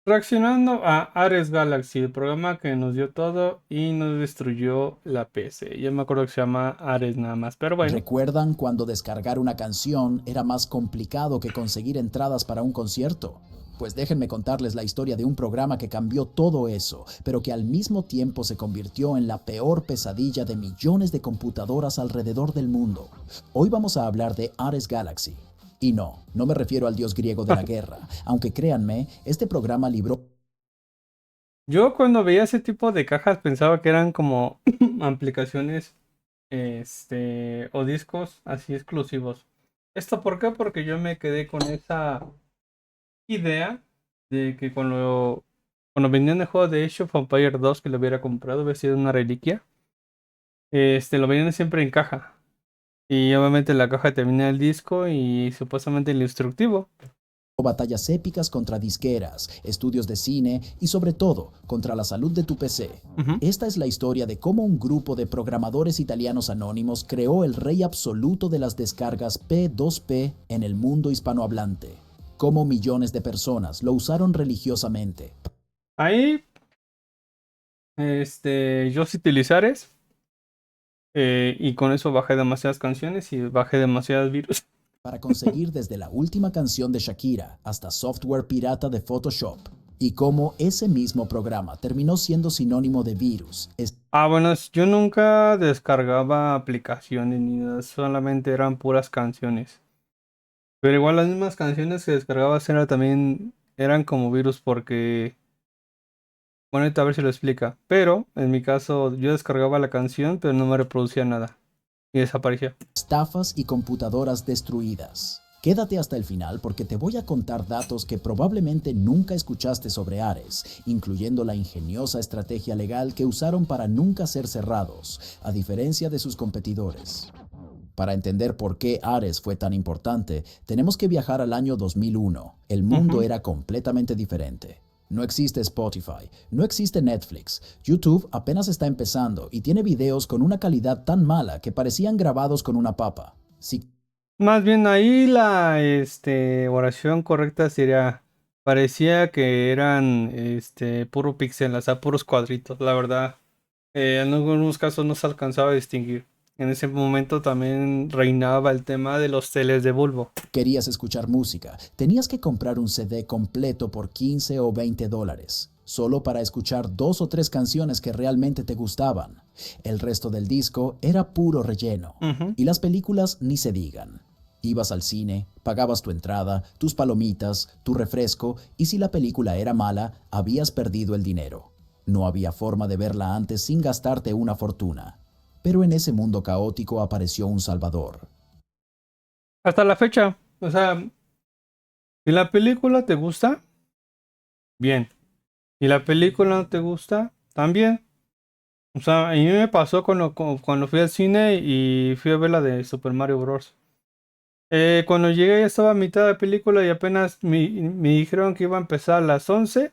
Reaccionando a Ares Galaxy, el programa que nos dio todo y nos destruyó la PC. Yo me acuerdo que se llama Ares nada más, pero bueno. ¿Recuerdan cuando descargar una canción era más complicado que conseguir entradas para un concierto? Pues déjenme contarles la historia de un programa que cambió todo eso, pero que al mismo tiempo se convirtió en la peor pesadilla de millones de computadoras alrededor del mundo. Hoy vamos a hablar de Ares Galaxy. Y no me refiero al dios griego de la guerra, aunque créanme, este programa libró. Yo cuando veía ese tipo de cajas pensaba que eran como aplicaciones o discos así exclusivos. ¿Esto por qué? Porque yo me quedé con esa idea de que cuando vendían el juego de Age of Empires 2 que lo hubiera comprado, hubiera sido una reliquia. Lo vendían siempre en caja. Y obviamente la caja termina el disco y supuestamente el instructivo. Batallas épicas contra disqueras, estudios de cine y sobre todo contra la salud de tu PC. Ujú. Esta es la historia de cómo un grupo de programadores italianos anónimos creó el rey absoluto de las descargas P2P en el mundo hispanohablante. Cómo millones de personas lo usaron religiosamente. Ahí, yo sí utilicé Ares, y con eso bajé demasiadas canciones y bajé demasiados virus. Para conseguir desde la última canción de Shakira hasta software pirata de Photoshop. Y cómo ese mismo programa terminó siendo sinónimo de virus. Bueno, yo nunca descargaba aplicaciones ni nada, solamente eran puras canciones. Pero igual las mismas canciones que descargabas eran como virus porque, bueno, ahorita a ver si lo explica. Pero en mi caso yo descargaba la canción, pero no me reproducía nada y desaparecía. Estafas y computadoras destruidas. Quédate hasta el final porque te voy a contar datos que probablemente nunca escuchaste sobre Ares, incluyendo la ingeniosa estrategia legal que usaron para nunca ser cerrados, a diferencia de sus competidores. Para entender por qué Ares fue tan importante, tenemos que viajar al año 2001. El mundo Ujú. era completamente diferente. No existe Spotify, no existe Netflix, YouTube apenas está empezando y tiene videos con una calidad tan mala que parecían grabados con una papa. Si Más bien ahí la oración correcta sería, parecía que eran puro píxel, o sea, puros cuadritos, la verdad. En algunos casos no se alcanzaba a distinguir. En ese momento también reinaba el tema de los teles de bulbo. querías escuchar música, tenías que comprar un CD completo por 15 o 20 dólares, solo para escuchar 2 o 3 canciones que realmente te gustaban. El resto del disco era puro relleno. Ujú. Y las películas ni se digan. Ibas al cine, pagabas tu entrada, tus palomitas, tu refresco, y si la película era mala, habías perdido el dinero. No había forma de verla antes sin gastarte una fortuna. Pero en ese mundo caótico apareció un salvador. Hasta la fecha, o sea, si la película te gusta, bien. Si la película no te gusta, también. O sea, a mí me pasó cuando fui al cine y fui a ver la de Super Mario Bros. Cuando llegué ya estaba a mitad de película y apenas me dijeron que iba a empezar a las 11.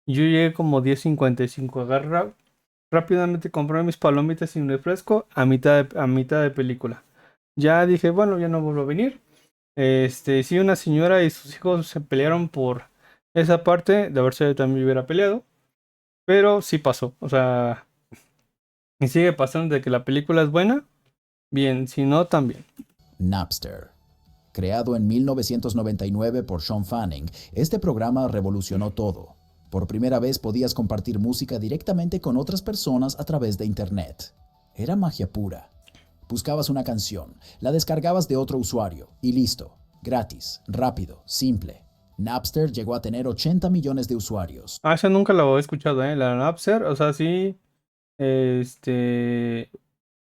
Y yo llegué como 10:55. Agarra rápidamente, compré mis palomitas y un refresco a mitad de película. Ya dije, bueno, ya no vuelvo a venir. Sí, una señora y sus hijos se pelearon por esa parte. De haberse también hubiera peleado. Pero sí pasó. O sea, y sigue pasando de que la película es buena. Bien, si no, también. Napster. Creado en 1999 por Sean Fanning, este programa revolucionó todo. Por primera vez podías compartir música directamente con otras personas a través de Internet. Era magia pura. Buscabas una canción, la descargabas de otro usuario y listo. Gratis, rápido, simple. Napster llegó a tener 80 millones de usuarios. Esa nunca la he escuchado, ¿eh? La Napster, o sea, sí. Este,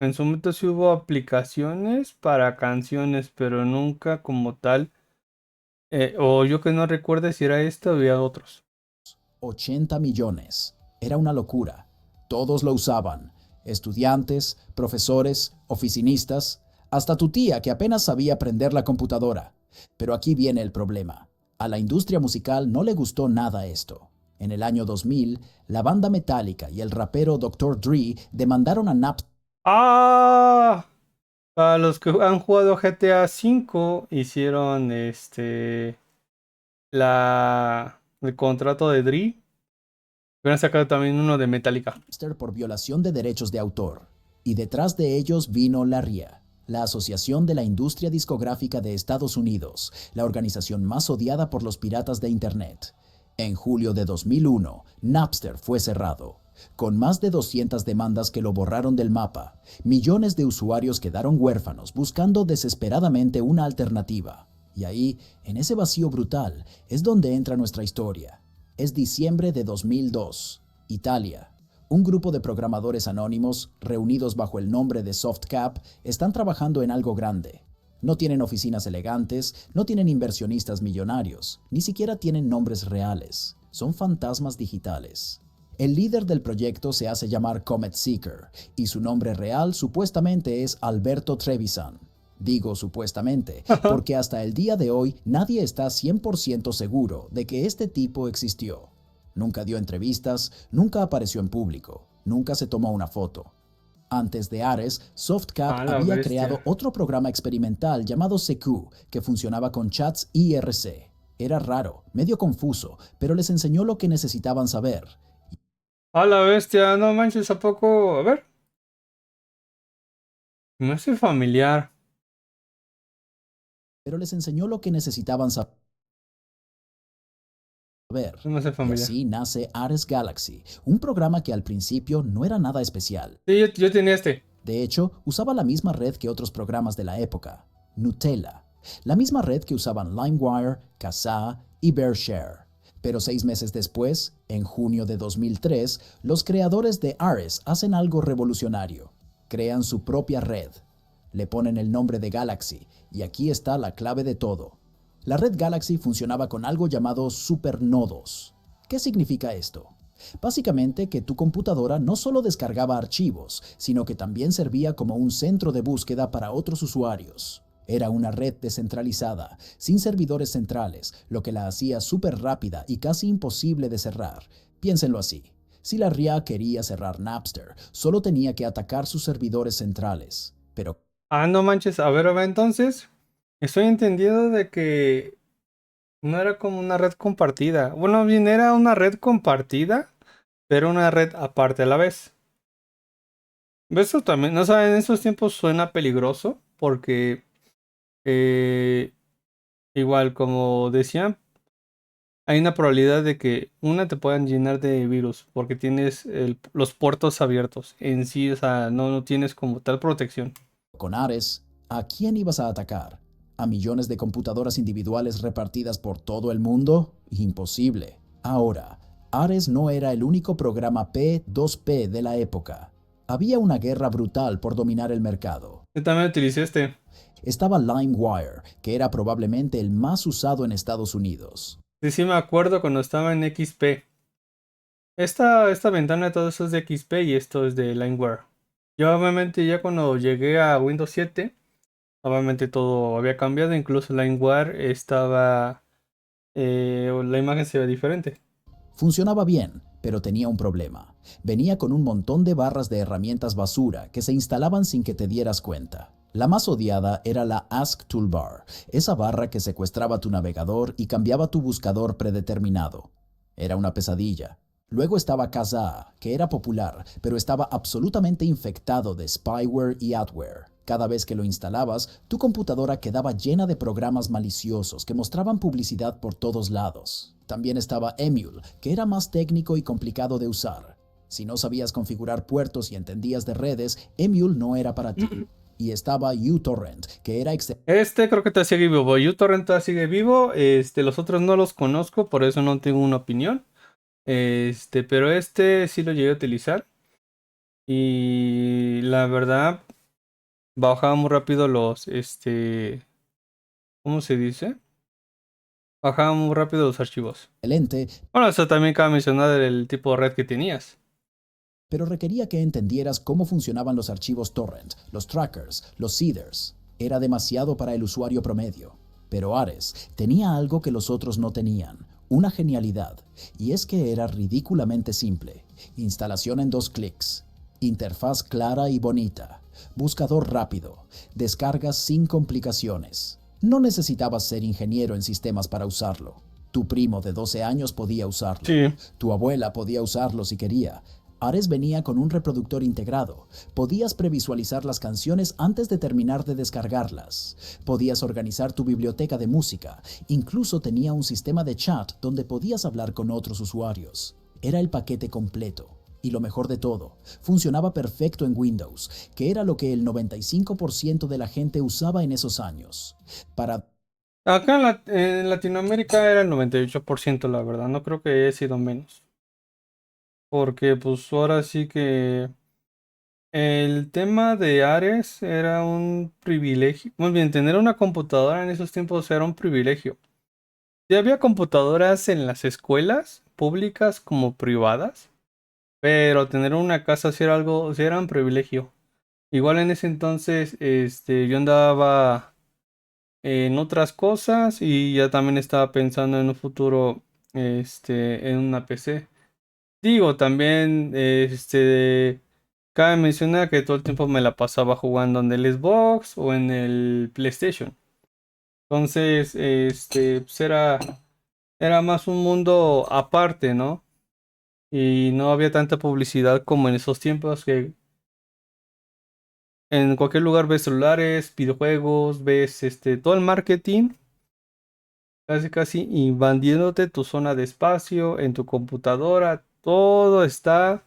en su momento sí hubo aplicaciones para canciones, pero nunca como tal. O yo que no recuerde si era esto o había otros. 80 millones. Era una locura. Todos lo usaban. Estudiantes, profesores, oficinistas, hasta tu tía que apenas sabía prender la computadora. Pero aquí viene el problema. A la industria musical no le gustó nada esto. En el año 2000, la banda Metallica y el rapero Dr. Dre demandaron a Napster. ¡Ah! Para los que han jugado GTA V, hicieron la el contrato de Dre. Hubieran sacado también uno de Metallica. Por violación de derechos de autor. Y detrás de ellos vino la RIA, la Asociación de la Industria Discográfica de Estados Unidos, la organización más odiada por los piratas de Internet. En julio de 2001, Napster fue cerrado. Con más de 200 demandas que lo borraron del mapa, millones de usuarios quedaron huérfanos buscando desesperadamente una alternativa. Y ahí, en ese vacío brutal, es donde entra nuestra historia. Es diciembre de 2002, Italia. Un grupo de programadores anónimos, reunidos bajo el nombre de Softcap, están trabajando en algo grande. No tienen oficinas elegantes, no tienen inversionistas millonarios, ni siquiera tienen nombres reales. Son fantasmas digitales. El líder del proyecto se hace llamar Comet Seeker, y su nombre real supuestamente es Alberto Trevisan. Digo supuestamente, porque hasta el día de hoy nadie está 100% seguro de que este tipo existió. Nunca dio entrevistas, nunca apareció en público, nunca se tomó una foto. Antes de Ares, Softcap había creado otro programa experimental llamado Seku, que funcionaba con chats IRC. Era raro, medio confuso, pero les enseñó lo que necesitaban saber. A la bestia, no manches, ¿a poco? A ver. Me hace familiar. Pero les enseñó lo que necesitaban saber. No me hace Y familiar. así nace Ares Galaxy, un programa que al principio no era nada especial. Sí, yo tenía este. De hecho, usaba la misma red que otros programas de la época, Gnutella, la misma red que usaban LimeWire, Kazaa y BearShare. Pero 6 meses después, en junio de 2003, los creadores de Ares hacen algo revolucionario. Crean su propia red. Le ponen el nombre de Galaxy, y aquí está la clave de todo. La red Galaxy funcionaba con algo llamado supernodos. ¿Qué significa esto? Básicamente que tu computadora no solo descargaba archivos, sino que también servía como un centro de búsqueda para otros usuarios. Era una red descentralizada, sin servidores centrales, lo que la hacía súper rápida y casi imposible de cerrar. Piénsenlo así. Si la RIA quería cerrar Napster, solo tenía que atacar sus servidores centrales. Pero No manches, a ver, entonces. Estoy entendiendo de que no era como una red compartida. Bueno, bien era una red compartida, pero una red aparte a la vez. Eso también, no sé, en esos tiempos suena peligroso porque igual como decían, hay una probabilidad de que una te puedan llenar de virus porque tienes los puertos abiertos en sí, o sea, no tienes como tal protección. con Ares, ¿a quién ibas a atacar? ¿A millones de computadoras individuales repartidas por todo el mundo? Imposible. Ahora, Ares no era el único programa P2P de la época. Había una guerra brutal por dominar el mercado. Yo también utilicé este. Estaba LimeWire, que era probablemente el más usado en Estados Unidos. Sí me acuerdo cuando estaba en XP. Esta ventana de todo eso es de XP y esto es de LimeWire. Yo obviamente ya cuando llegué a Windows 7, obviamente todo había cambiado, incluso LimeWire estaba... la imagen se ve diferente. Funcionaba bien, pero tenía un problema. Venía con un montón de barras de herramientas basura que se instalaban sin que te dieras cuenta. La más odiada era la Ask Toolbar, esa barra que secuestraba tu navegador y cambiaba tu buscador predeterminado. Era una pesadilla. Luego estaba Kazaa, que era popular, pero estaba absolutamente infectado de spyware y adware. Cada vez que lo instalabas, tu computadora quedaba llena de programas maliciosos que mostraban publicidad por todos lados. También estaba Emule, que era más técnico y complicado de usar. Si no sabías configurar puertos y entendías de redes, Emule no era para ti. Y estaba uTorrent, que era creo que todavía sigue vivo. uTorrent todavía sigue vivo. Los otros no los conozco, por eso no tengo una opinión. Pero sí lo llegué a utilizar. Y la verdad, bajaba muy rápido ¿cómo se dice? Bajaba muy rápido los archivos. excelente. Bueno, eso también cabe mencionar el tipo de red que tenías. Pero requería que entendieras cómo funcionaban los archivos torrent, los trackers, los seeders. Era demasiado para el usuario promedio. Pero Ares tenía algo que los otros no tenían, una genialidad, y es que era ridículamente simple. Instalación en 2 clics, interfaz clara y bonita, buscador rápido, descargas sin complicaciones. No necesitabas ser ingeniero en sistemas para usarlo. Tu primo de 12 años podía usarlo. Sí. Tu abuela podía usarlo si quería. Ares venía con un reproductor integrado. Podías previsualizar las canciones antes de terminar de descargarlas. Podías organizar tu biblioteca de música. Incluso tenía un sistema de chat donde podías hablar con otros usuarios. Era el paquete completo. Y lo mejor de todo, funcionaba perfecto en Windows, que era lo que el 95% de la gente usaba en esos años. Para Acá en Latinoamérica era el 98%, la verdad. No creo que haya sido menos. Porque pues ahora sí que el tema de Ares era un privilegio. Muy bien, tener una computadora en esos tiempos era un privilegio. Sí había computadoras en las escuelas públicas como privadas, pero tener una casa sí era algo, sí era un privilegio. Igual en ese entonces, yo andaba en otras cosas y ya también estaba pensando en un futuro, en una PC. Digo, también, cabe mencionar que todo el tiempo me la pasaba jugando en el Xbox o en el PlayStation. Entonces, pues era más un mundo aparte, ¿no? Y no había tanta publicidad como en esos tiempos que en cualquier lugar ves celulares, videojuegos, ves todo el marketing, casi casi invadiéndote tu zona de espacio en tu computadora, todo está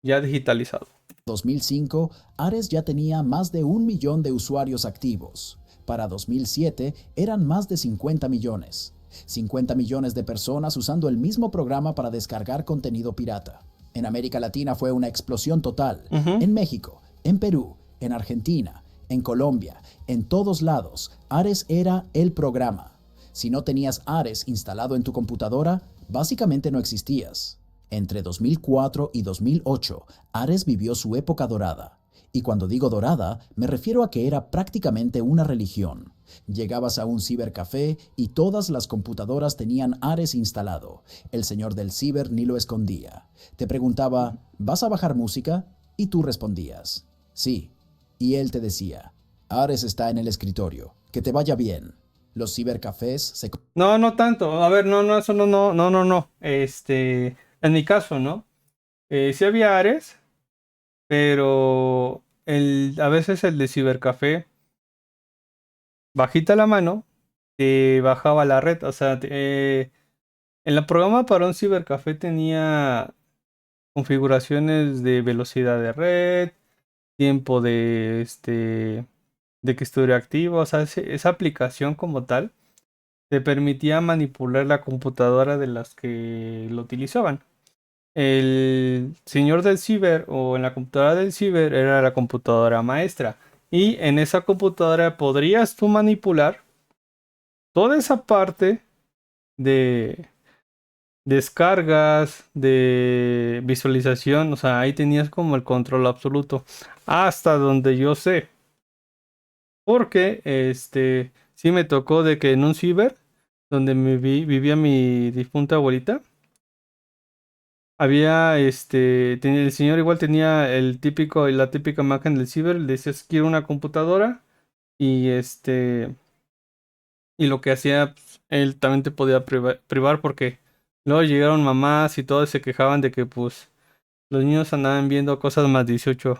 ya digitalizado. 2005, Ares ya tenía más de 1 millón de usuarios activos. Para 2007 eran más de 50 millones. 50 millones de personas usando el mismo programa para descargar contenido pirata. En América Latina fue una explosión total. Ujú. En México, en Perú, en Argentina, en Colombia, en todos lados, Ares era el programa. Si no tenías Ares instalado en tu computadora, básicamente no existías. Entre 2004 y 2008, Ares vivió su época dorada. Y cuando digo dorada, me refiero a que era prácticamente una religión. Llegabas a un cibercafé y todas las computadoras tenían Ares instalado. El señor del ciber ni lo escondía. Te preguntaba, ¿vas a bajar música? Y tú respondías, sí. Y él te decía, Ares está en el escritorio, que te vaya bien. Los cibercafés se... No, no tanto. A ver, no, no, eso no, no, no, no, no. En mi caso, ¿no? Sí había Ares, pero a veces el de Cibercafé, bajita la mano, te bajaba la red. O sea, en el programa para un Cibercafé tenía configuraciones de velocidad de red, tiempo de que estuviera activo. O sea, esa aplicación como tal te permitía manipular la computadora de las que lo utilizaban. El señor del ciber o en la computadora del ciber era la computadora maestra. Y en esa computadora podrías tú manipular toda esa parte de descargas, de visualización. O sea, ahí tenías como el control absoluto. Hasta donde yo sé. Porque sí me tocó de que en un ciber donde vivía mi difunta abuelita. Había, el señor igual tenía la típica máquina del ciber, le decías quiero una computadora y y lo que hacía, pues, él también te podía privar porque luego llegaron mamás y todos se quejaban de que pues los niños andaban viendo cosas más 18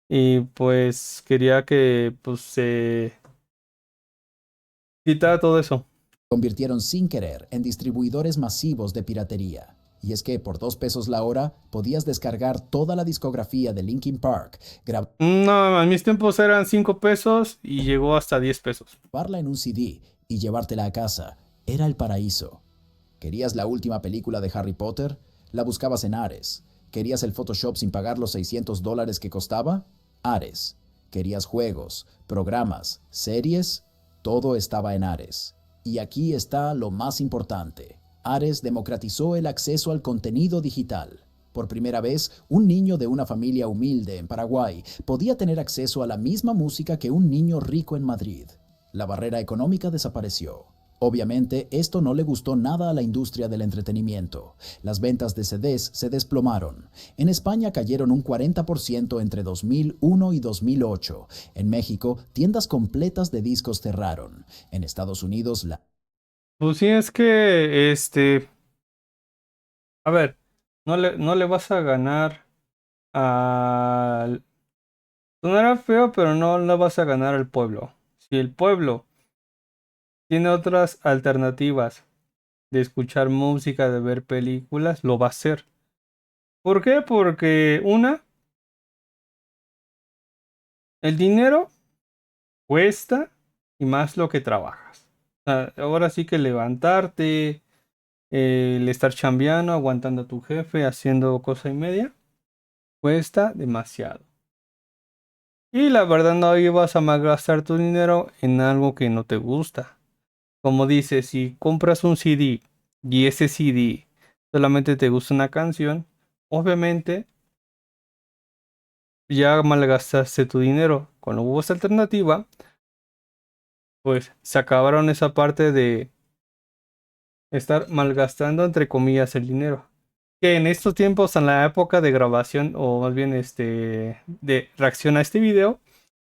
y pues quería que pues se quitara todo eso. convirtieron sin querer en distribuidores masivos de piratería. Y es que por 2 pesos la hora podías descargar toda la discografía de Linkin Park, No, en mis tiempos eran 5 pesos y llegó hasta 10 pesos. grabarla en un CD y llevártela a casa. Era el paraíso. ¿Querías la última película de Harry Potter? La buscabas en Ares. ¿Querías el Photoshop sin pagar los $600 que costaba? Ares. ¿Querías juegos, programas, series? Todo estaba en Ares. Y aquí está lo más importante. Ares democratizó el acceso al contenido digital. Por primera vez, un niño de una familia humilde en Paraguay podía tener acceso a la misma música que un niño rico en Madrid. La barrera económica desapareció. Obviamente, esto no le gustó nada a la industria del entretenimiento. Las ventas de CDs se desplomaron. En España cayeron un 40% entre 2001 y 2008. En México, tiendas completas de discos cerraron. En Estados Unidos, la Pues sí, es que, a ver, no le vas a ganar al... Sonará feo, pero no le vas a ganar al pueblo. Si el pueblo tiene otras alternativas de escuchar música, de ver películas, lo va a hacer. ¿Por qué? Porque el dinero cuesta y más lo que trabajas. O sea, ahora sí que levantarte, el estar chambeando, aguantando a tu jefe, haciendo cosa y media, cuesta demasiado. Y la verdad no ibas a malgastar tu dinero en algo que no te gusta. Como dices, si compras un CD y ese CD solamente te gusta una canción, obviamente ya malgastaste tu dinero. Cuando hubo esta alternativa, pues se acabaron esa parte de estar malgastando entre comillas el dinero. Que en estos tiempos, en la época de grabación, o más bien de reacción a este video,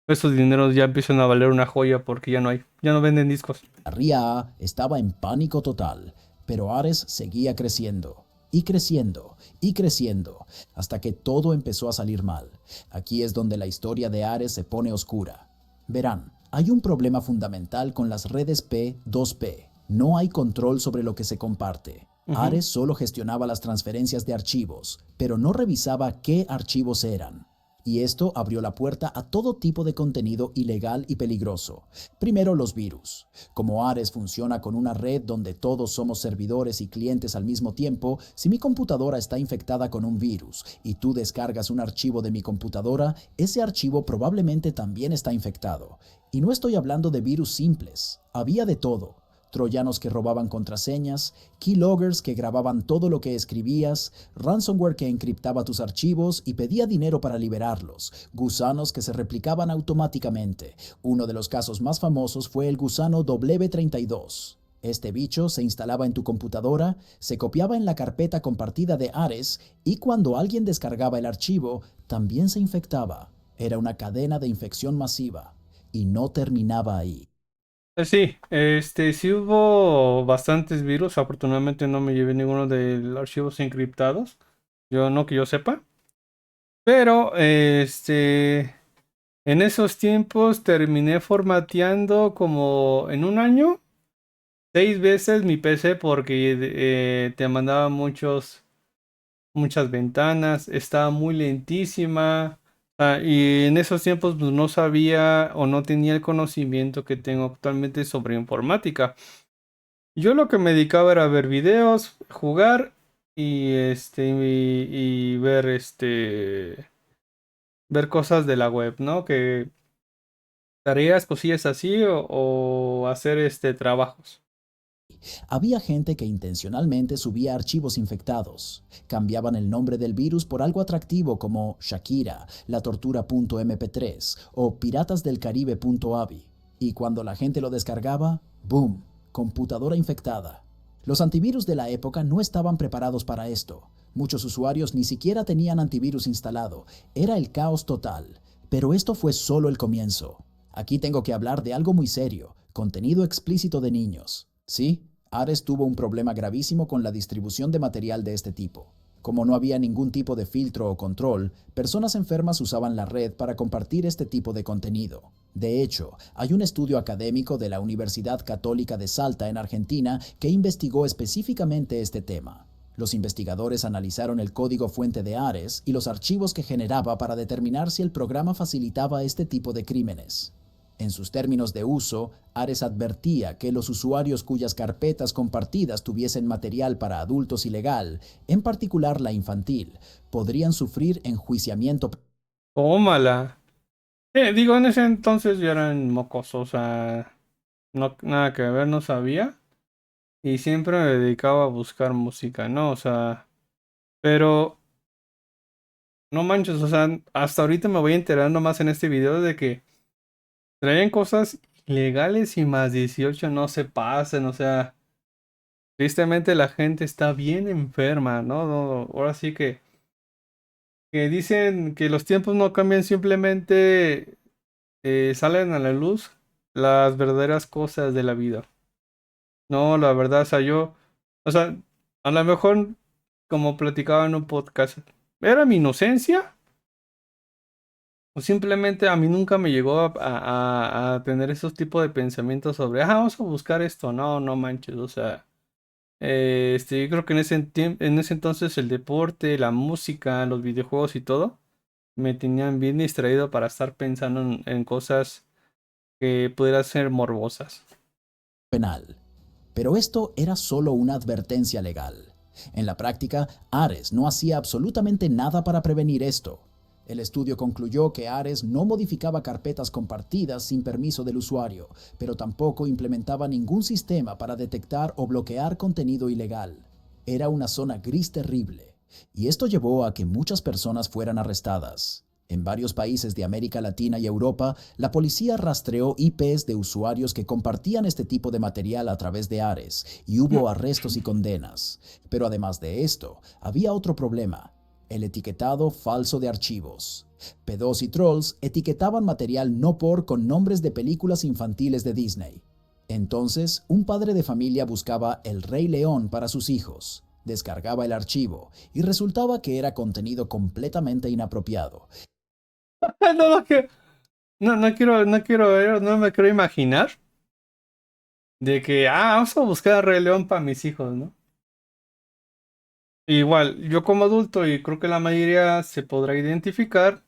esos dineros ya empiezan a valer una joya porque ya no venden discos. La RIA estaba en pánico total, pero Ares seguía creciendo, y creciendo, y creciendo, hasta que todo empezó a salir mal. Aquí es donde la historia de Ares se pone oscura. Verán, hay un problema fundamental con las redes P2P. No hay control sobre lo que se comparte. Ujú. Ares solo gestionaba las transferencias de archivos, pero no revisaba qué archivos eran. Y esto abrió la puerta a todo tipo de contenido ilegal y peligroso. Primero, los virus. Como Ares funciona con una red donde todos somos servidores y clientes al mismo tiempo, si mi computadora está infectada con un virus y tú descargas un archivo de mi computadora, ese archivo probablemente también está infectado. Y no estoy hablando de virus simples, había de todo. Troyanos que robaban contraseñas, keyloggers que grababan todo lo que escribías, ransomware que encriptaba tus archivos y pedía dinero para liberarlos, gusanos que se replicaban automáticamente. Uno de los casos más famosos fue el gusano W32. Este bicho se instalaba en tu computadora, se copiaba en la carpeta compartida de Ares y cuando alguien descargaba el archivo, también se infectaba. Era una cadena de infección masiva. Y no terminaba ahí. Sí, sí hubo bastantes virus. Afortunadamente no me llevé ninguno de los archivos encriptados. Yo no que yo sepa. Pero, en esos tiempos terminé formateando como en un año, 6 veces mi PC porque te mandaba muchas ventanas, estaba muy lentísima. Y en esos tiempos pues, no sabía o no tenía el conocimiento que tengo actualmente sobre informática. Yo lo que me dedicaba era ver videos, jugar y ver ver cosas de la web, ¿no? Que tareas, cosillas así o hacer trabajos. Había gente que intencionalmente subía archivos infectados. Cambiaban el nombre del virus por algo atractivo como Shakira, la tortura.mp3 o piratasdelcaribe.avi. Y cuando la gente lo descargaba, ¡boom! Computadora infectada. Los antivirus de la época no estaban preparados para esto. Muchos usuarios ni siquiera tenían antivirus instalado. Era el caos total. Pero esto fue solo el comienzo. Aquí tengo que hablar de algo muy serio, contenido explícito de niños. Sí, Ares tuvo un problema gravísimo con la distribución de material de este tipo. Como no había ningún tipo de filtro o control, personas enfermas usaban la red para compartir este tipo de contenido. De hecho, hay un estudio académico de la Universidad Católica de Salta en Argentina que investigó específicamente este tema. Los investigadores analizaron el código fuente de Ares y los archivos que generaba para determinar si el programa facilitaba este tipo de crímenes. En sus términos de uso, Ares advertía que los usuarios cuyas carpetas compartidas tuviesen material para adultos ilegal, en particular la infantil, podrían sufrir enjuiciamiento. Tómala. Digo, en ese entonces yo era un mocoso, o sea, no, nada que ver, no sabía. Y siempre me dedicaba a buscar música, ¿no? O sea, pero no manches, o sea, hasta ahorita me voy enterando más en este video de que traían cosas ilegales y más 18 no se pasen, o sea, tristemente la gente está bien enferma, ¿no? Ahora sí que dicen que los tiempos no cambian, simplemente salen a la luz las verdaderas cosas de la vida. No, la verdad, o sea, o sea, a lo mejor, como platicaba en un podcast, ¿era mi inocencia? O simplemente a mí nunca me llegó a tener esos tipos de pensamientos sobre, vamos a buscar esto. No, no manches, o sea, yo creo que en ese entonces el deporte, la música, los videojuegos y todo, me tenían bien distraído para estar pensando en cosas que pudieran ser morbosas. Penal. Pero esto era solo una advertencia legal. En la práctica, Ares no hacía absolutamente nada para prevenir esto. El estudio concluyó que Ares no modificaba carpetas compartidas sin permiso del usuario, pero tampoco implementaba ningún sistema para detectar o bloquear contenido ilegal. Era una zona gris terrible, y esto llevó a que muchas personas fueran arrestadas. En varios países de América Latina y Europa, la policía rastreó IPs de usuarios que compartían este tipo de material a través de Ares y hubo arrestos y condenas. Pero además de esto, había otro problema: el etiquetado falso de archivos. P2 y Trolls etiquetaban material no por con nombres de películas infantiles de Disney. Entonces, un padre de familia buscaba El Rey León para sus hijos, descargaba el archivo y resultaba que era contenido completamente inapropiado. No, no quiero ver, no me quiero imaginar de que, vamos a buscar a Rey León para mis hijos, ¿no? Igual, yo como adulto, y creo que la mayoría se podrá identificar,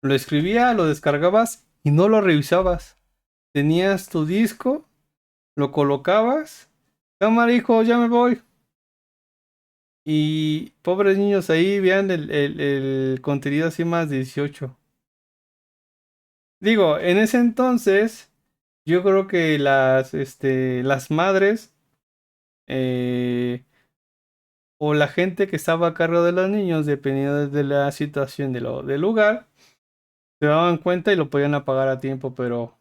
lo escribía, lo descargabas y no lo revisabas. Tenías tu disco, lo colocabas, cámara hijo, ya me voy. Y pobres niños ahí vean el contenido así más 18. Digo, en ese entonces, yo creo que las madres eh, o la gente que estaba a cargo de los niños, dependiendo de la situación del lugar, se daban cuenta y lo podían apagar a tiempo, pero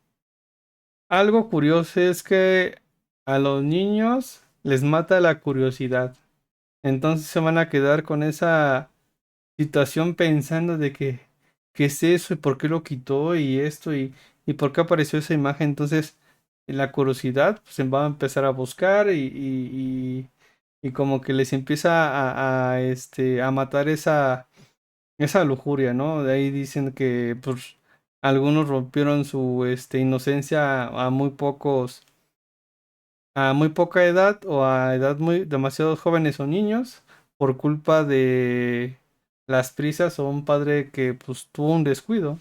algo curioso es que a los niños les mata la curiosidad. Entonces se van a quedar con esa situación pensando de que, ¿qué es eso? ¿Y por qué lo quitó? Y esto, y por qué apareció esa imagen. Entonces, la curiosidad pues, se va a empezar a buscar y como que les empieza a matar esa lujuria, ¿no? De ahí dicen que pues algunos rompieron su inocencia a muy poca edad o a edad muy demasiado jóvenes o niños por culpa de las prisas o un padre que pues tuvo un descuido.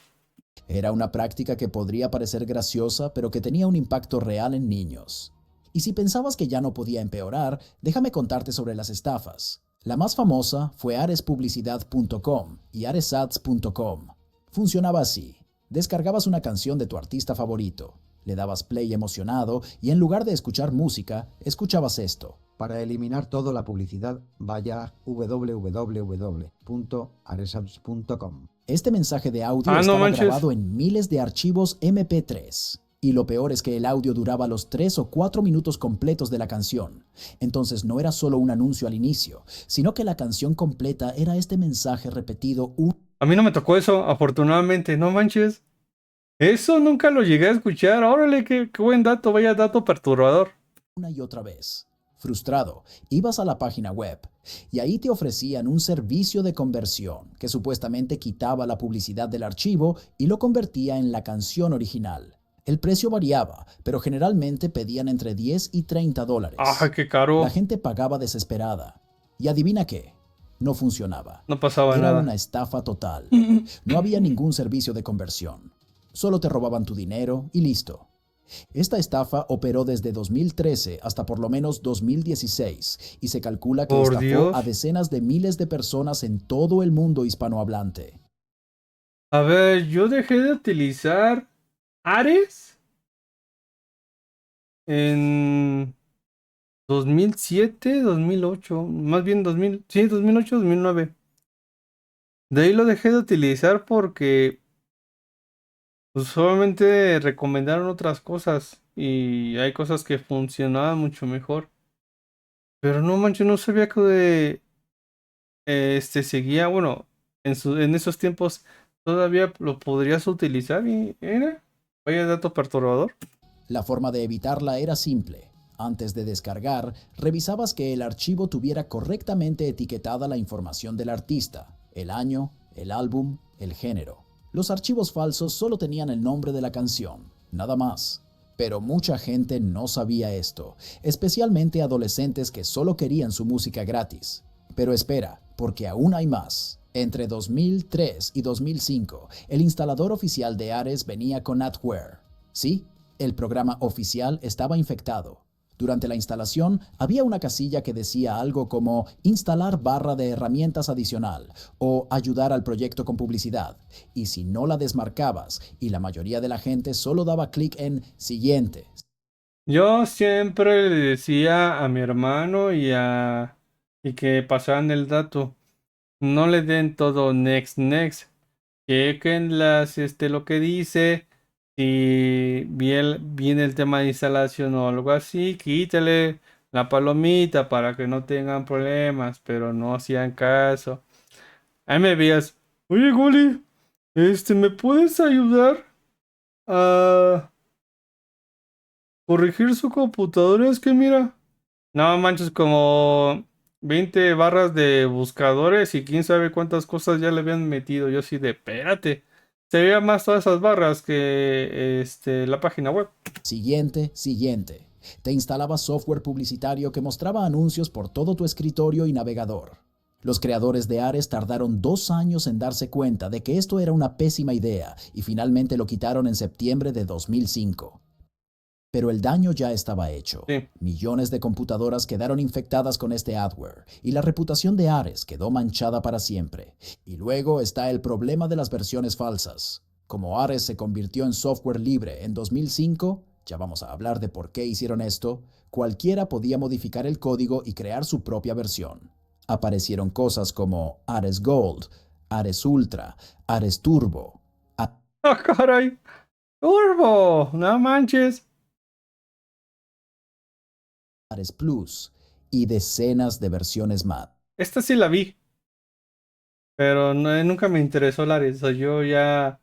Era una práctica que podría parecer graciosa, pero que tenía un impacto real en niños. Y si pensabas que ya no podía empeorar, déjame contarte sobre las estafas. La más famosa fue arespublicidad.com y aresads.com. Funcionaba así: descargabas una canción de tu artista favorito, le dabas play emocionado y en lugar de escuchar música, escuchabas esto. Para eliminar toda la publicidad, vaya a www.aresads.com. Este mensaje de audio No estaba manches. grabado en miles de archivos MP3. Y lo peor es que el audio duraba los 3 o 4 minutos completos de la canción. Entonces no era solo un anuncio al inicio, sino que la canción completa era este mensaje repetido A mí no me tocó eso, afortunadamente, no manches. Eso nunca lo llegué a escuchar. Órale, qué buen dato, vaya dato perturbador. una y otra vez. Frustrado, ibas a la página web y ahí te ofrecían un servicio de conversión que supuestamente quitaba la publicidad del archivo y lo convertía en la canción original. El precio variaba, pero generalmente pedían entre 10 y 30 Ay, dólares. qué La caro. gente pagaba desesperada. Y adivina qué, no funcionaba. No pasaba Era nada. una estafa total. No había ningún servicio de conversión. Solo te robaban tu dinero y listo. Esta estafa operó desde 2013 hasta por lo menos 2016 y se calcula que Por estafó a Dios. decenas de miles de personas en todo el mundo hispanohablante. A ver, yo dejé de utilizar Ares en 2007, 2008, más bien 2000, sí, 2008, 2009. De ahí lo dejé de utilizar porque pues, solamente recomendaron otras cosas y hay cosas que funcionaban mucho mejor. Pero no manches, no sabía que seguía, bueno, en esos tiempos todavía lo podrías utilizar y era, vaya dato perturbador. La forma de evitarla era simple. Antes de descargar, revisabas que el archivo tuviera correctamente etiquetada la información del artista, el año, el álbum, el género. Los archivos falsos solo tenían el nombre de la canción, nada más. Pero mucha gente no sabía esto, especialmente adolescentes que solo querían su música gratis. Pero espera, porque aún hay más. Entre 2003 y 2005, el instalador oficial de Ares venía con Adware. Sí, el programa oficial estaba infectado. Durante la instalación, había una casilla que decía algo como instalar barra de herramientas adicional o ayudar al proyecto con publicidad. Y si no la desmarcabas y la mayoría de la gente solo daba clic en siguiente. Yo siempre le decía a mi hermano y que pasaran el dato. No le den todo next, next. Chequen lo que dice. Si viene el tema de instalación o algo así, quítale la palomita para que no tengan problemas, pero no hacían caso. Ahí me veías, oye, Guli, ¿me puedes ayudar a corregir su computadora? Es que mira, no manches, como 20 barras de buscadores y quién sabe cuántas cosas ya le habían metido. Yo así de, espérate, se veía más todas esas barras que la página web. Siguiente, siguiente. Te instalabas software publicitario que mostraba anuncios por todo tu escritorio y navegador. Los creadores de Ares tardaron 2 años en darse cuenta de que esto era una pésima idea y finalmente lo quitaron en septiembre de 2005. Pero el daño ya estaba hecho. Sí. Millones de computadoras quedaron infectadas con este adware y la reputación de Ares quedó manchada para siempre. Y luego está el problema de las versiones falsas. Como Ares se convirtió en software libre en 2005, ya vamos a hablar de por qué hicieron esto, cualquiera podía modificar el código y crear su propia versión. Aparecieron cosas como Ares Gold, Ares Ultra, Ares Turbo, ¡Ah, caray! ¡Turbo! ¡No manches! Ares Plus y decenas de versiones más. Esta sí la vi, pero nunca me interesó la Ares. Yo ya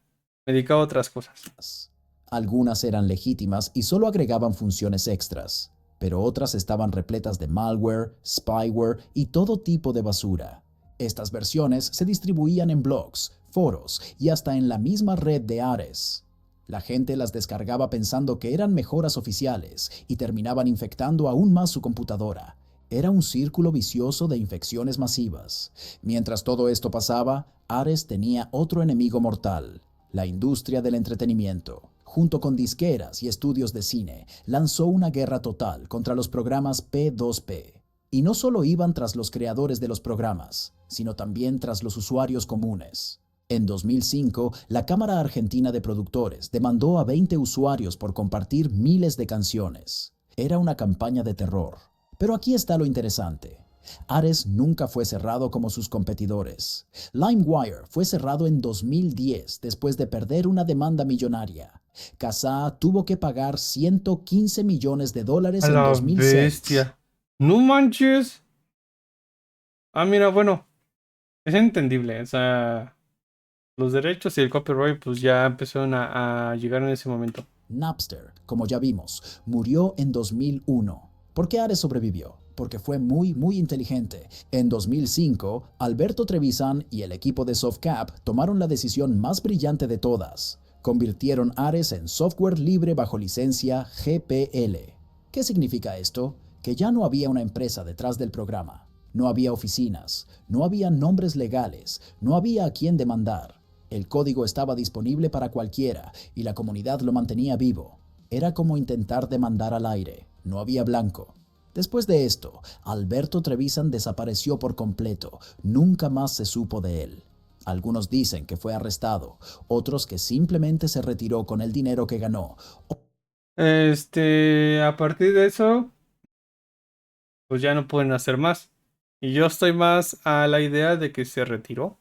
me dedicaba a otras cosas. Algunas eran legítimas y solo agregaban funciones extras, pero otras estaban repletas de malware, spyware y todo tipo de basura. Estas versiones se distribuían en blogs, foros y hasta en la misma red de Ares. La gente las descargaba pensando que eran mejoras oficiales y terminaban infectando aún más su computadora. Era un círculo vicioso de infecciones masivas. Mientras todo esto pasaba, Ares tenía otro enemigo mortal: la industria del entretenimiento. Junto con disqueras y estudios de cine, lanzó una guerra total contra los programas P2P. Y no solo iban tras los creadores de los programas, sino también tras los usuarios comunes. En 2005, la Cámara Argentina de Productores demandó a 20 usuarios por compartir miles de canciones. Era una campaña de terror. Pero aquí está lo interesante. Ares nunca fue cerrado como sus competidores. LimeWire fue cerrado en 2010 después de perder una demanda millonaria. Kazaa tuvo que pagar $115 millones A en la 2006. bestia. ¡No manches! Ah, mira, bueno, es entendible. O sea, los derechos y el copyright pues ya empezaron a llegar en ese momento. Napster, como ya vimos, murió en 2001. ¿Por qué Ares sobrevivió? Porque fue muy inteligente. En 2005, Alberto Trevisan y el equipo de Softcap tomaron la decisión más brillante de todas. Convirtieron Ares en software libre bajo licencia GPL. ¿Qué significa esto? Que ya no había una empresa detrás del programa. No había oficinas, no había nombres legales, no había a quién demandar. El código estaba disponible para cualquiera y la comunidad lo mantenía vivo. Era como intentar demandar al aire, no había blanco. Después de esto, Alberto Trevisan desapareció por completo, nunca más se supo de él. Algunos dicen que fue arrestado, otros que simplemente se retiró con el dinero que ganó. A partir de eso, pues ya no pueden hacer más. Y yo estoy más a la idea de que se retiró.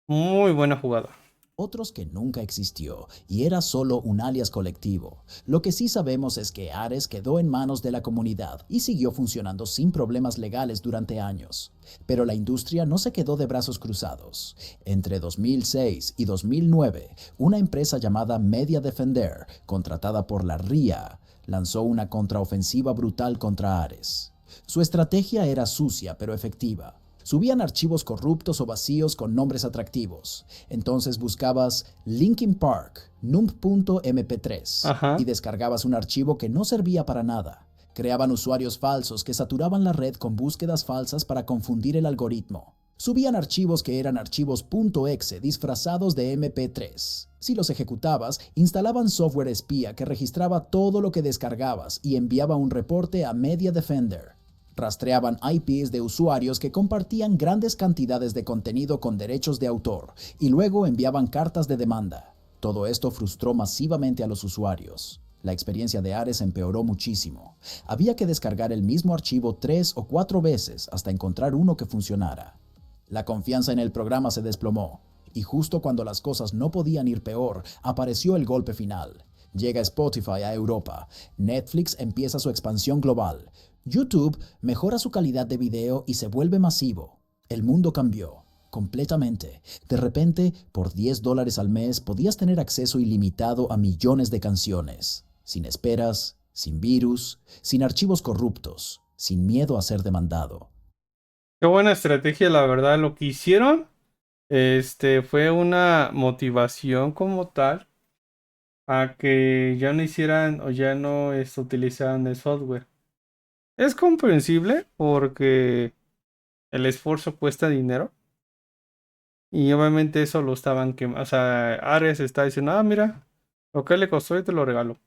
Muy buena jugada. Otros que nunca existió y era solo un alias colectivo. Lo que sí sabemos es que Ares quedó en manos de la comunidad y siguió funcionando sin problemas legales durante años. Pero la industria no se quedó de brazos cruzados. Entre 2006 y 2009, una empresa llamada Media Defender, contratada por la RIA, lanzó una contraofensiva brutal contra Ares. Su estrategia era sucia pero efectiva. Subían archivos corruptos o vacíos con nombres atractivos. Entonces buscabas Linkin Park, nump.mp3 Ajá. y descargabas un archivo que no servía para nada. Creaban usuarios falsos que saturaban la red con búsquedas falsas para confundir el algoritmo. Subían archivos que eran archivos .exe disfrazados de MP3. Si los ejecutabas, instalaban software espía que registraba todo lo que descargabas y enviaba un reporte a Media Defender. Rastreaban IPs de usuarios que compartían grandes cantidades de contenido con derechos de autor y luego enviaban cartas de demanda. Todo esto frustró masivamente a los usuarios. La experiencia de Ares empeoró muchísimo. Había que descargar el mismo archivo 3 o 4 veces hasta encontrar uno que funcionara. La confianza en el programa se desplomó, y justo cuando las cosas no podían ir peor, apareció el golpe final. Llega Spotify a Europa, Netflix empieza su expansión global, YouTube mejora su calidad de video y se vuelve masivo. El mundo cambió, completamente. De repente, por $10 al mes podías tener acceso ilimitado a millones de canciones, sin esperas, sin virus, sin archivos corruptos, sin miedo a ser demandado. Qué buena estrategia, la verdad. Lo que hicieron, fue una motivación como tal a que ya no hicieran o ya no utilizaran el software. Es comprensible porque el esfuerzo cuesta dinero y obviamente eso lo estaban quemando. O sea, Ares está diciendo, ah, mira, lo que le costó y te lo regalo.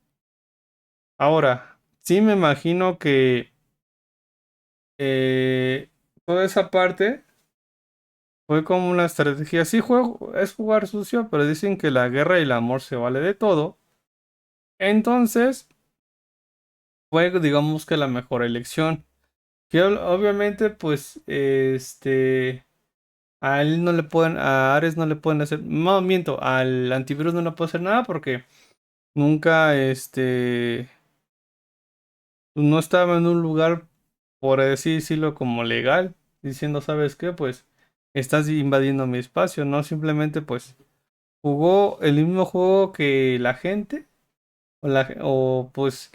Ahora, sí me imagino que toda esa parte fue como una estrategia. Sí, es jugar sucio, pero dicen que la guerra y el amor se vale de todo. Entonces, fue, digamos que la mejor elección. Que obviamente, pues, a él no le pueden, a Ares no le pueden hacer, no miento, al antivirus no le puede hacer nada porque nunca, no estaba en un lugar, por así decirlo, como legal, diciendo, ¿sabes qué? Pues, estás invadiendo mi espacio, no simplemente, pues, jugó el mismo juego que la gente, o pues,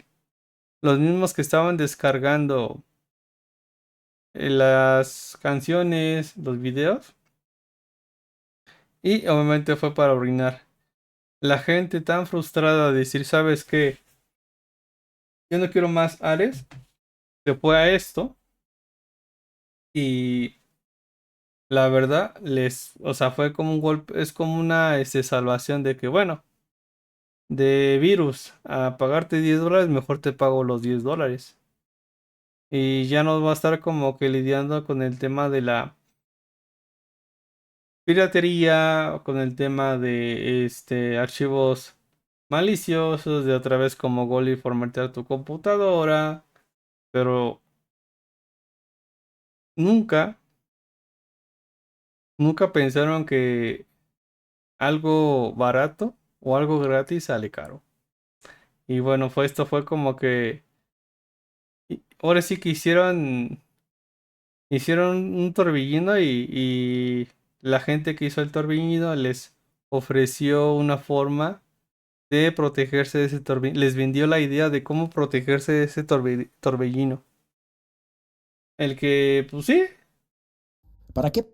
los mismos que estaban descargando las canciones, los videos, y obviamente fue para orinar. La gente tan frustrada de decir, ¿sabes qué? Yo no quiero más Ares, se fue a esto y la verdad o sea, fue como un golpe, es como una salvación de que, bueno, de virus a pagarte $10, mejor te pago los $10. Y ya no va a estar como que lidiando con el tema de la piratería, con el tema de archivos maliciosos, de otra vez como Goli formatear tu computadora, pero nunca, nunca pensaron que algo barato o algo gratis sale caro. Y bueno, esto fue como que ahora sí que hicieron un torbellino y la gente que hizo el torbellino les ofreció una forma de protegerse de ese torbellino. Les vendió la idea de cómo protegerse de ese torbellino. El que, pues sí, ¿Para qué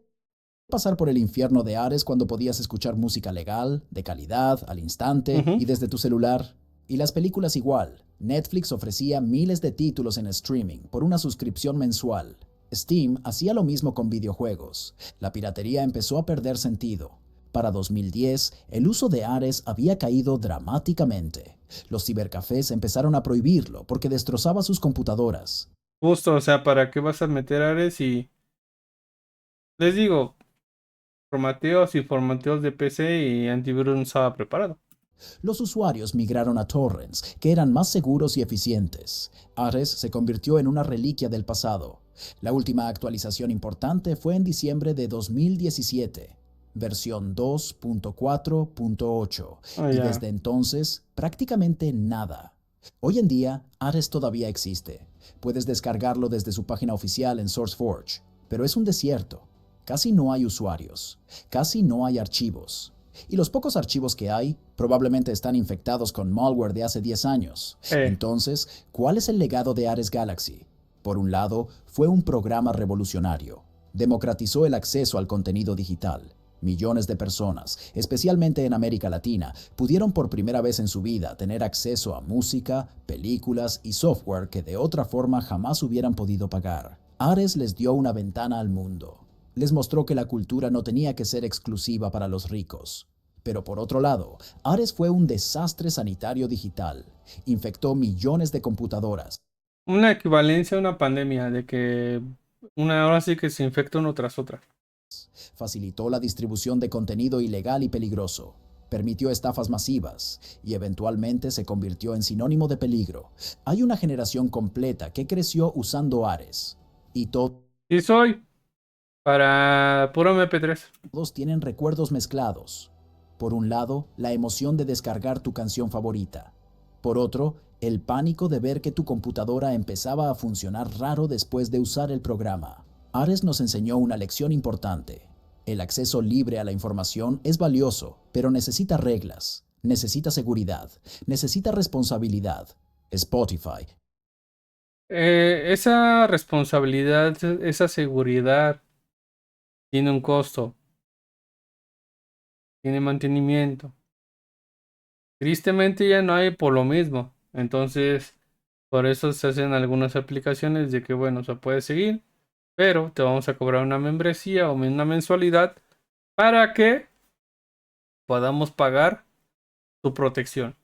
pasar por el infierno de Ares cuando podías escuchar música legal, de calidad, al instante ujú. y desde tu celular? Y las películas igual. Netflix ofrecía miles de títulos en streaming por una suscripción mensual. Steam hacía lo mismo con videojuegos. La piratería empezó a perder sentido. Para 2010, el uso de Ares había caído dramáticamente. Los cibercafés empezaron a prohibirlo porque destrozaba sus computadoras. Justo, o sea, ¿para qué vas a meter Ares? Y les digo, formateos y formateos de PC y antivirus no estaba preparado. Los usuarios migraron a torrents, que eran más seguros y eficientes. Ares se convirtió en una reliquia del pasado. La última actualización importante fue en diciembre de 2017, versión 2.4.8, Ah, y ya. desde entonces prácticamente nada. Hoy en día, Ares todavía existe. Puedes descargarlo desde su página oficial en SourceForge, pero es un desierto. Casi no hay usuarios, casi no hay archivos. Y los pocos archivos que hay probablemente están infectados con malware de hace 10 años. Entonces, ¿cuál es el legado de Ares Galaxy? Por un lado, fue un programa revolucionario. Democratizó el acceso al contenido digital. Millones de personas, especialmente en América Latina, pudieron por primera vez en su vida tener acceso a música, películas y software que de otra forma jamás hubieran podido pagar. Ares les dio una ventana al mundo. Les mostró que la cultura no tenía que ser exclusiva para los ricos. Pero por otro lado, Ares fue un desastre sanitario digital. Infectó millones de computadoras. Una equivalencia a una pandemia, de que ahora sí que se infecta uno tras otra. Facilitó la distribución de contenido ilegal y peligroso. Permitió estafas masivas y eventualmente se convirtió en sinónimo de peligro. Hay una generación completa que creció usando Ares. Y Y soy para puro MP3. todos tienen recuerdos mezclados. Por un lado, la emoción de descargar tu canción favorita. Por otro, el pánico de ver que tu computadora empezaba a funcionar raro después de usar el programa. Ares nos enseñó una lección importante. El acceso libre a la información es valioso, pero necesita reglas, necesita seguridad, necesita responsabilidad. Spotify. Esa responsabilidad, esa seguridad tiene un costo, tiene mantenimiento. Tristemente ya no hay por lo mismo. Entonces, por eso se hacen algunas aplicaciones de que, bueno, se puede seguir, pero te vamos a cobrar una membresía o una mensualidad para que podamos pagar tu protección.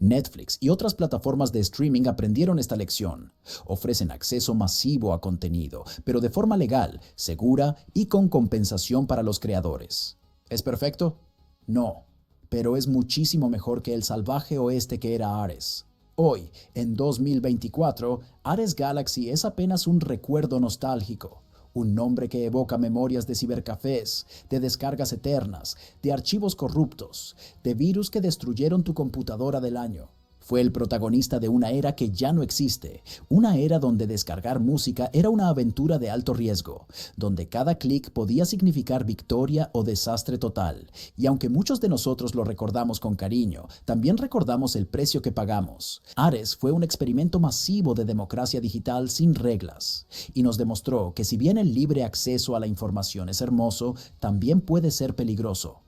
Netflix y otras plataformas de streaming aprendieron esta lección. Ofrecen acceso masivo a contenido, pero de forma legal, segura y con compensación para los creadores. ¿Es perfecto? No, pero es muchísimo mejor que el salvaje oeste que era Ares. Hoy, en 2024, Ares Galaxy es apenas un recuerdo nostálgico. Un nombre que evoca memorias de cibercafés, de descargas eternas, de archivos corruptos, de virus que destruyeron tu computadora del año. Fue el protagonista de una era que ya no existe, una era donde descargar música era una aventura de alto riesgo, donde cada clic podía significar victoria o desastre total. Y aunque muchos de nosotros lo recordamos con cariño, también recordamos el precio que pagamos. Ares fue un experimento masivo de democracia digital sin reglas, y nos demostró que si bien el libre acceso a la información es hermoso, también puede ser peligroso.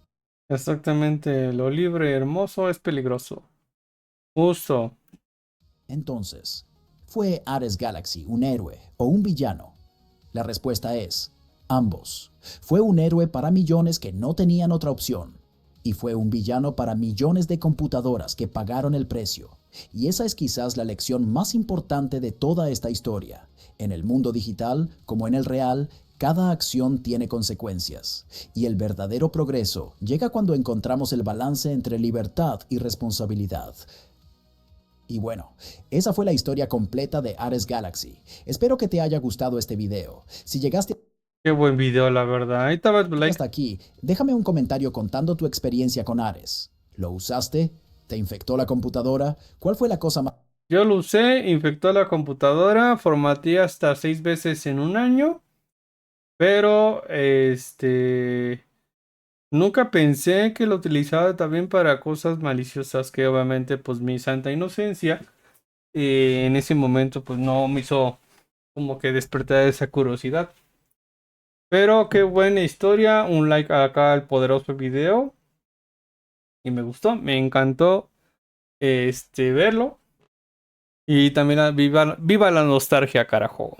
Exactamente, lo libre hermoso es peligroso. Justo. Entonces, ¿fue Ares Galaxy un héroe o un villano? La respuesta es, ambos. Fue un héroe para millones que no tenían otra opción. Y fue un villano para millones de computadoras que pagaron el precio. Y esa es quizás la lección más importante de toda esta historia. En el mundo digital, como en el real, cada acción tiene consecuencias. Y el verdadero progreso llega cuando encontramos el balance entre libertad y responsabilidad. Y bueno, esa fue la historia completa de Ares Galaxy. Espero que te haya gustado este video. Si llegaste Qué buen video, la verdad. Ahí estaba tu like. hasta aquí, déjame un comentario contando tu experiencia con Ares. ¿Lo usaste? ¿Te infectó la computadora? ¿Cuál fue la cosa más Yo lo usé, infectó la computadora, formateé hasta 6 veces en un año. Pero, nunca pensé que lo utilizaba también para cosas maliciosas, que obviamente, pues mi santa inocencia, en ese momento, pues no me hizo como que despertar esa curiosidad. Pero qué buena historia, un like acá al poderoso video. Y me gustó, me encantó verlo. Y también viva la nostalgia, carajo.